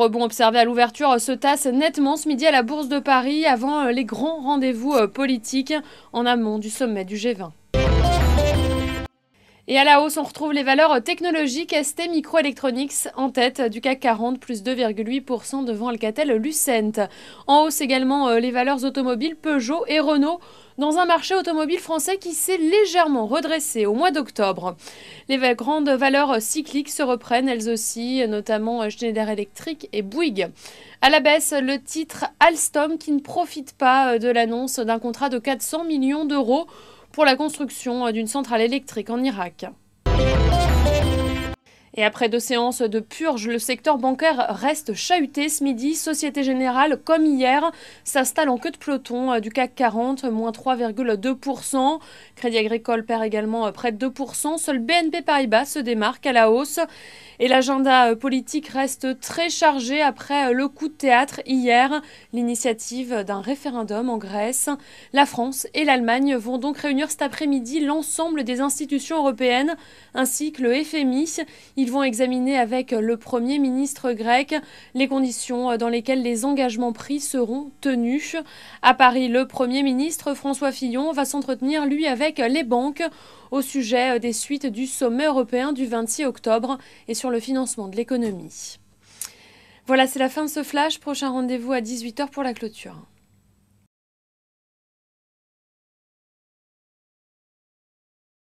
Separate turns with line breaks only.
rebond observé à l'ouverture se tasse nettement ce midi à la Bourse de Paris avant les grands rendez-vous politiques en amont du sommet du G20. Et à la hausse, on retrouve les valeurs technologiques ST Microelectronics en tête du CAC 40, plus 2,8% devant Alcatel-Lucent. En hausse également les valeurs automobiles Peugeot et Renault dans un marché automobile français qui s'est légèrement redressé au mois d'octobre. Les grandes valeurs cycliques se reprennent elles aussi, notamment Schneider Electric et Bouygues. À la baisse, le titre Alstom qui ne profite pas de l'annonce d'un contrat de 400 millions d'euros pour la construction d'une centrale électrique en Irak. Et après 2 séances de purge, le secteur bancaire reste chahuté ce midi. Société Générale, comme hier, s'installe en queue de peloton du CAC 40, moins 3,2%. Crédit Agricole perd également près de 2%. Seul BNP Paribas se démarque à la hausse. Et l'agenda politique reste très chargé après le coup de théâtre hier, l'initiative d'un référendum en Grèce. La France et l'Allemagne vont donc réunir cet après-midi l'ensemble des institutions européennes ainsi que le FMI. Ils vont examiner avec le Premier ministre grec les conditions dans lesquelles les engagements pris seront tenus. À Paris, le Premier ministre François Fillon va s'entretenir, lui, avec les banques au sujet des suites du sommet européen du 26 octobre et sur le financement de l'économie. Voilà, c'est la fin de ce flash. Prochain rendez-vous à 18h pour la clôture.